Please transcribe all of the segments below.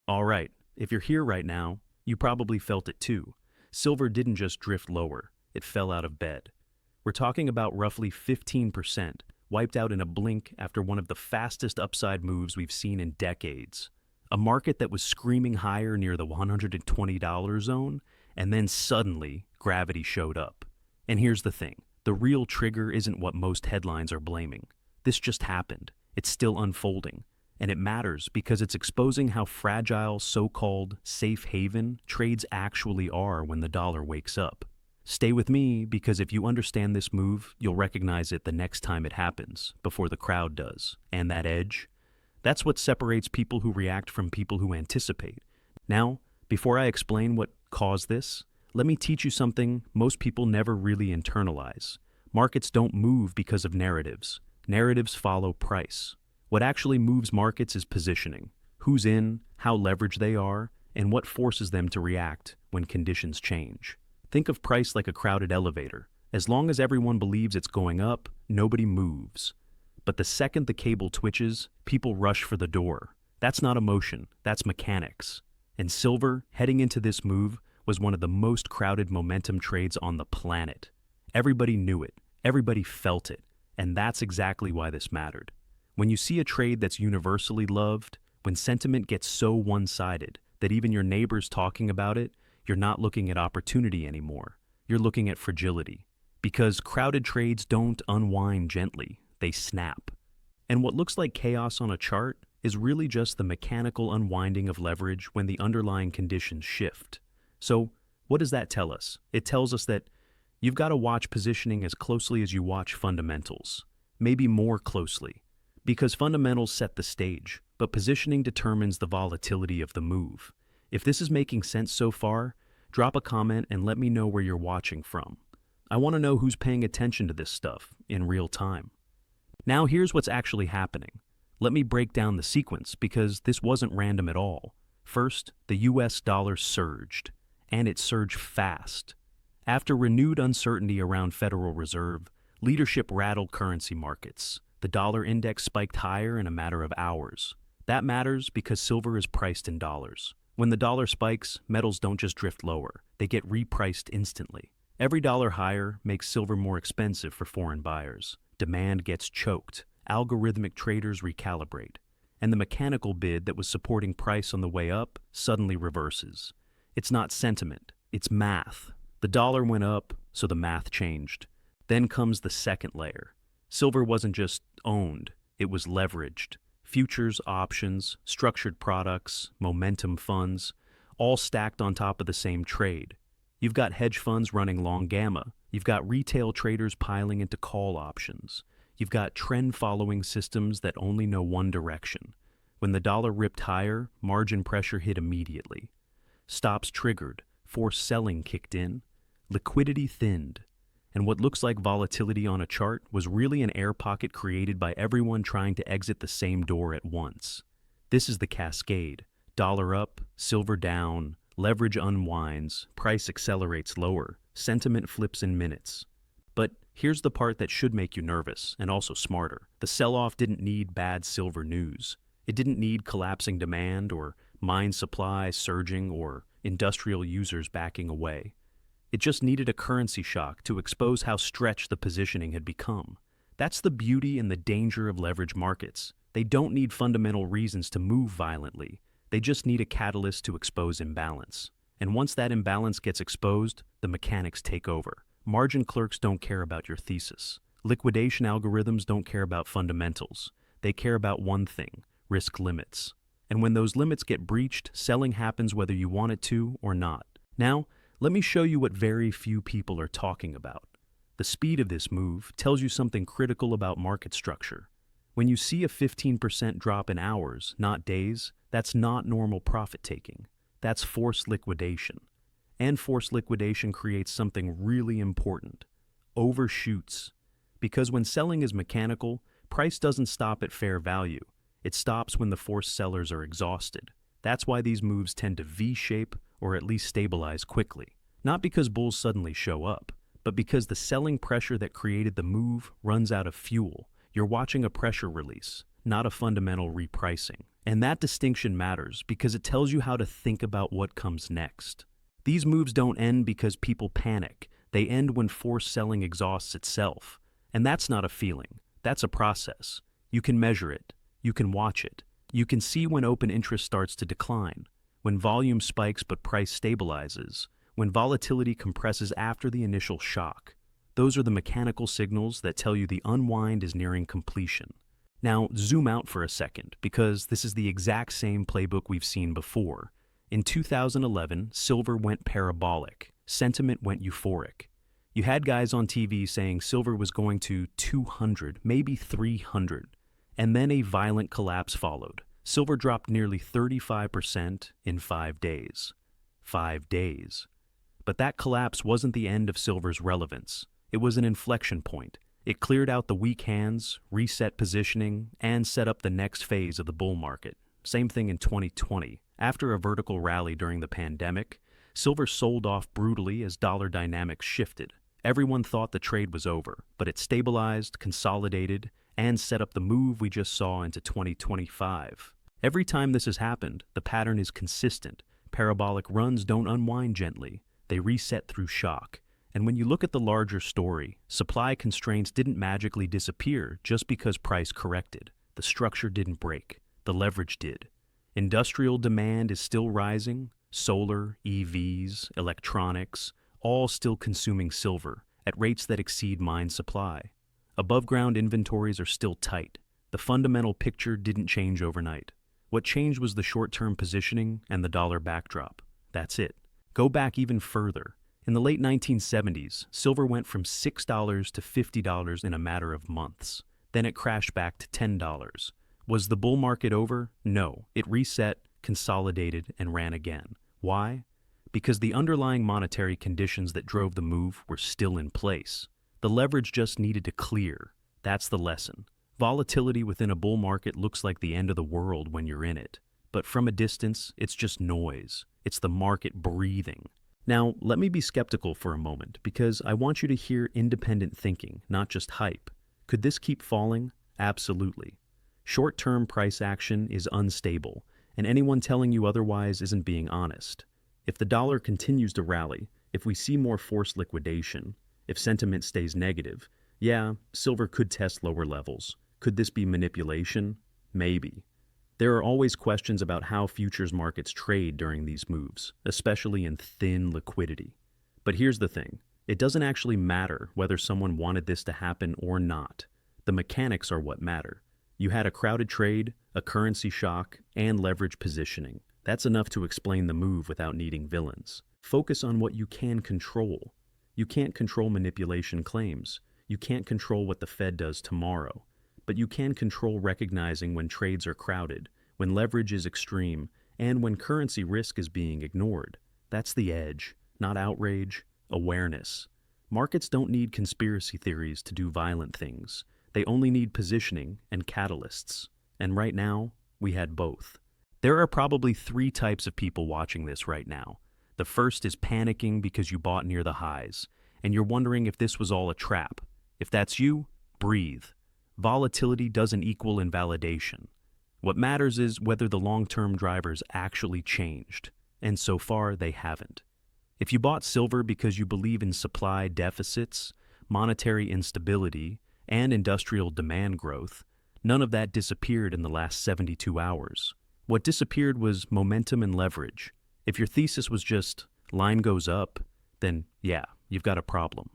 All right, if you're here right now, you probably felt it too. Silver didn't just drift lower, it fell out of bed. We're talking about roughly 15%, wiped out in a blink after one of the fastest upside moves we've seen in decades. A market that was screaming higher near the $120 zone, and then suddenly, gravity showed up. And here's the thing, the real trigger isn't what most headlines are blaming. This just happened. It's still unfolding. And it matters because it's exposing how fragile so-called safe haven trades actually are when the dollar wakes up. Stay with me because if you understand this move, you'll recognize it the next time it happens, before the crowd does. And that edge? That's what separates people who react from people who anticipate. Now, before I explain what caused this, let me teach you something most people never really internalize. Markets don't move because of narratives. Narratives follow price. What actually moves markets is positioning. Who's in, how leveraged they are, and what forces them to react when conditions change. Think of price like a crowded elevator. As long as everyone believes it's going up, nobody moves. But the second the cable twitches, people rush for the door. That's not emotion, that's mechanics. And silver, heading into this move, was one of the most crowded momentum trades on the planet. Everybody knew it, everybody felt it, and that's exactly why this mattered. When you see a trade that's universally loved, when sentiment gets so one-sided that even your neighbors talking about it, you're not looking at opportunity anymore. You're looking at fragility. Because crowded trades don't unwind gently, they snap. And what looks like chaos on a chart is really just the mechanical unwinding of leverage when the underlying conditions shift. So, what does that tell us? It tells us that you've got to watch positioning as closely as you watch fundamentals. Maybe more closely. Because fundamentals set the stage, but positioning determines the volatility of the move. If this is making sense so far, drop a comment and let me know where you're watching from. I want to know who's paying attention to this stuff in real time. Now here's what's actually happening. Let me break down the sequence because this wasn't random at all. First, the US dollar surged, and it surged fast. After renewed uncertainty around Federal Reserve, leadership rattled currency markets. The dollar index spiked higher in a matter of hours. That matters because silver is priced in dollars. When the dollar spikes, metals don't just drift lower, they get repriced instantly. Every dollar higher makes silver more expensive for foreign buyers. Demand gets choked, algorithmic traders recalibrate, and the mechanical bid that was supporting price on the way up suddenly reverses. It's not sentiment, it's math. The dollar went up, so the math changed. Then comes the second layer. Silver wasn't just owned, it was leveraged. Futures, options, structured products, momentum funds, all stacked on top of the same trade. You've got hedge funds running long gamma. You've got retail traders piling into call options. You've got trend-following systems that only know one direction. When the dollar ripped higher, margin pressure hit immediately. Stops triggered, forced selling kicked in, liquidity thinned. And what looks like volatility on a chart was really an air pocket created by everyone trying to exit the same door at once. This is the cascade. Dollar up, silver down, leverage unwinds, price accelerates lower, sentiment flips in minutes. But here's the part that should make you nervous, and also smarter. The sell-off didn't need bad silver news. It didn't need collapsing demand or mine supply surging or industrial users backing away. It just needed a currency shock to expose how stretched the positioning had become. That's the beauty and the danger of leverage markets. They don't need fundamental reasons to move violently. They just need a catalyst to expose imbalance. And once that imbalance gets exposed, the mechanics take over. Margin clerks don't care about your thesis. Liquidation algorithms don't care about fundamentals. They care about one thing, risk limits. And when those limits get breached, selling happens whether you want it to or not. Now, let me show you what very few people are talking about. The speed of this move tells you something critical about market structure. When you see a 15% drop in hours, not days, that's not normal profit taking. That's forced liquidation. And forced liquidation creates something really important. Overshoots. Because when selling is mechanical, price doesn't stop at fair value. It stops when the forced sellers are exhausted. That's why these moves tend to V-shape or at least stabilize quickly. Not because bulls suddenly show up, but because the selling pressure that created the move runs out of fuel. You're watching a pressure release, not a fundamental repricing. And that distinction matters because it tells you how to think about what comes next. These moves don't end because people panic. They end when forced selling exhausts itself. And that's not a feeling. That's a process. You can measure it. You can watch it. You can see when open interest starts to decline, when volume spikes but price stabilizes, when volatility compresses after the initial shock. Those are the mechanical signals that tell you the unwind is nearing completion. Now, zoom out for a second, because this is the exact same playbook we've seen before. In 2011, silver went parabolic. Sentiment went euphoric. You had guys on TV saying silver was going to 200, maybe 300. And then a violent collapse followed. Silver dropped nearly 35% in 5 days. 5 days. But that collapse wasn't the end of silver's relevance. It was an inflection point. It cleared out the weak hands, reset positioning, and set up the next phase of the bull market. Same thing in 2020. After a vertical rally during the pandemic, silver sold off brutally as dollar dynamics shifted. Everyone thought the trade was over, but it stabilized, consolidated, and set up the move we just saw into 2025. Every time this has happened, the pattern is consistent. Parabolic runs don't unwind gently. They reset through shock. And when you look at the larger story, supply constraints didn't magically disappear just because price corrected. The structure didn't break. The leverage did. Industrial demand is still rising. Solar, EVs, electronics, all still consuming silver at rates that exceed mine supply. Above-ground inventories are still tight. The fundamental picture didn't change overnight. What changed was the short-term positioning and the dollar backdrop. That's it. Go back even further. In the late 1970s, silver went from $6 to $50 in a matter of months. Then it crashed back to $10. Was the bull market over? No. It reset, consolidated, and ran again. Why? Because the underlying monetary conditions that drove the move were still in place. The leverage just needed to clear. That's the lesson. Volatility within a bull market looks like the end of the world when you're in it. But from a distance, it's just noise. It's the market breathing. Now, let me be skeptical for a moment, because I want you to hear independent thinking, not just hype. Could this keep falling? Absolutely. Short-term price action is unstable, and anyone telling you otherwise isn't being honest. If the dollar continues to rally, if we see more forced liquidation, if sentiment stays negative, yeah, silver could test lower levels. Could this be manipulation? Maybe. There are always questions about how futures markets trade during these moves, especially in thin liquidity. But here's the thing. It doesn't actually matter whether someone wanted this to happen or not. The mechanics are what matter. You had a crowded trade, a currency shock, and leverage positioning. That's enough to explain the move without needing villains. Focus on what you can control. You can't control manipulation claims. You can't control what the Fed does tomorrow. But you can control recognizing when trades are crowded, when leverage is extreme, and when currency risk is being ignored. That's the edge, not outrage, awareness. Markets don't need conspiracy theories to do violent things. They only need positioning and catalysts. And right now, we had both. There are probably 3 types of people watching this right now. The first is panicking because you bought near the highs, and you're wondering if this was all a trap. If that's you, breathe. Volatility doesn't equal invalidation. What matters is whether the long-term drivers actually changed, and so far they haven't. If you bought silver because you believe in supply deficits, monetary instability, and industrial demand growth, none of that disappeared in the last 72 hours. What disappeared was momentum and leverage. If your thesis was just, line goes up, then yeah, you've got a problem.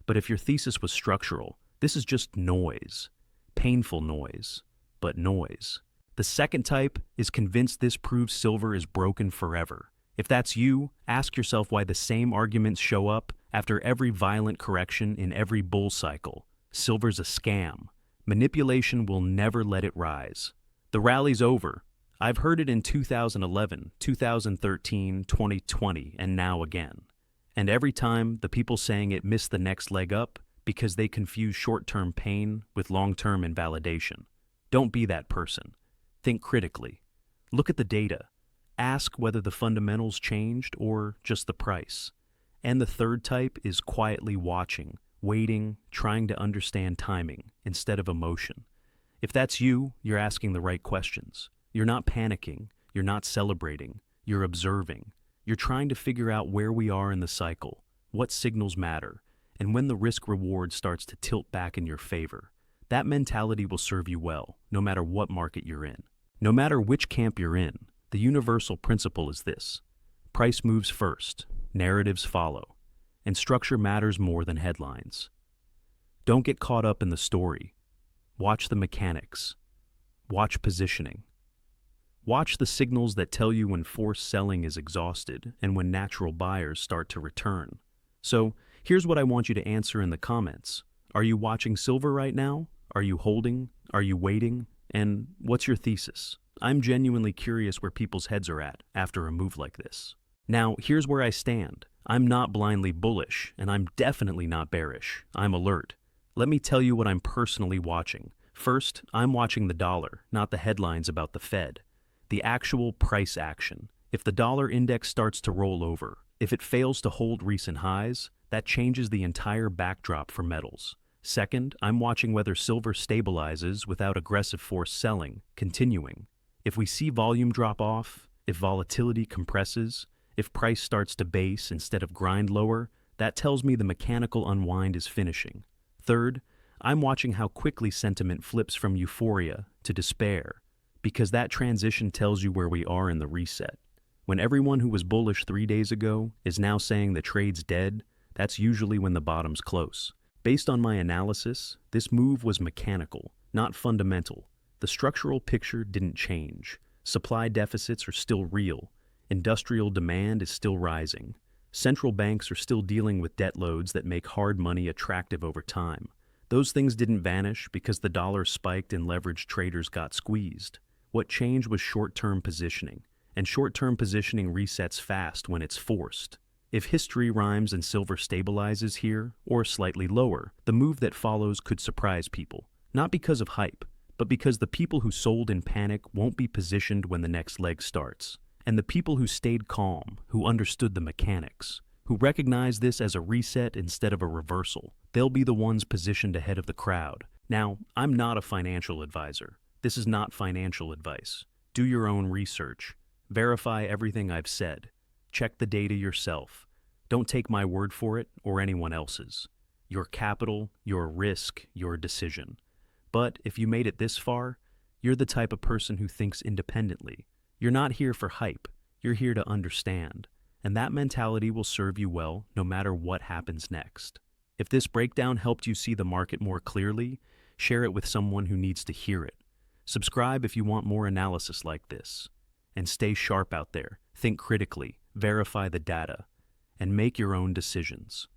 But if your thesis was structural, this is just noise. Painful noise, but noise. The second type is convinced this proves silver is broken forever. If that's you, ask yourself why the same arguments show up after every violent correction in every bull cycle. Silver's a scam. Manipulation will never let it rise. The rally's over. I've heard it in 2011, 2013, 2020, and now again. And every time, the people saying it missed the next leg up because they confuse short-term pain with long-term invalidation. Don't be that person. Think critically. Look at the data. Ask whether the fundamentals changed or just the price. And the third type is quietly watching, waiting, trying to understand timing instead of emotion. If that's you, you're asking the right questions. You're not panicking, you're not celebrating, you're observing. You're trying to figure out where we are in the cycle, what signals matter, and when the risk-reward starts to tilt back in your favor. That mentality will serve you well, no matter what market you're in. No matter which camp you're in, the universal principle is this: price moves first, narratives follow, and structure matters more than headlines. Don't get caught up in the story. Watch the mechanics. Watch positioning. Watch the signals that tell you when forced selling is exhausted and when natural buyers start to return. So, here's what I want you to answer in the comments. Are you watching silver right now? Are you holding? Are you waiting? And what's your thesis? I'm genuinely curious where people's heads are at after a move like this. Now, here's where I stand. I'm not blindly bullish, and I'm definitely not bearish. I'm alert. Let me tell you what I'm personally watching. First, I'm watching the dollar, not the headlines about the Fed. The actual price action. If the dollar index starts to roll over, if it fails to hold recent highs, that changes the entire backdrop for metals. Second, I'm watching whether silver stabilizes without aggressive forced selling, continuing. If we see volume drop off, if volatility compresses, if price starts to base instead of grind lower, that tells me the mechanical unwind is finishing. Third, I'm watching how quickly sentiment flips from euphoria to despair, because that transition tells you where we are in the reset. When everyone who was bullish 3 days ago is now saying the trade's dead, that's usually when the bottom's close. Based on my analysis, this move was mechanical, not fundamental. The structural picture didn't change. Supply deficits are still real. Industrial demand is still rising. Central banks are still dealing with debt loads that make hard money attractive over time. Those things didn't vanish because the dollar spiked and leveraged traders got squeezed. What changed was short-term positioning, and short-term positioning resets fast when it's forced. If history rhymes and silver stabilizes here, or slightly lower, the move that follows could surprise people. Not because of hype, but because the people who sold in panic won't be positioned when the next leg starts. And the people who stayed calm, who understood the mechanics, who recognized this as a reset instead of a reversal, they'll be the ones positioned ahead of the crowd. Now, I'm not a financial advisor. This is not financial advice. Do your own research. Verify everything I've said. Check the data yourself. Don't take my word for it or anyone else's. Your capital, your risk, your decision. But if you made it this far, you're the type of person who thinks independently. You're not here for hype. You're here to understand. And that mentality will serve you well no matter what happens next. If this breakdown helped you see the market more clearly, share it with someone who needs to hear it. Subscribe if you want more analysis like this. And stay sharp out there. Think critically, verify the data, and make your own decisions.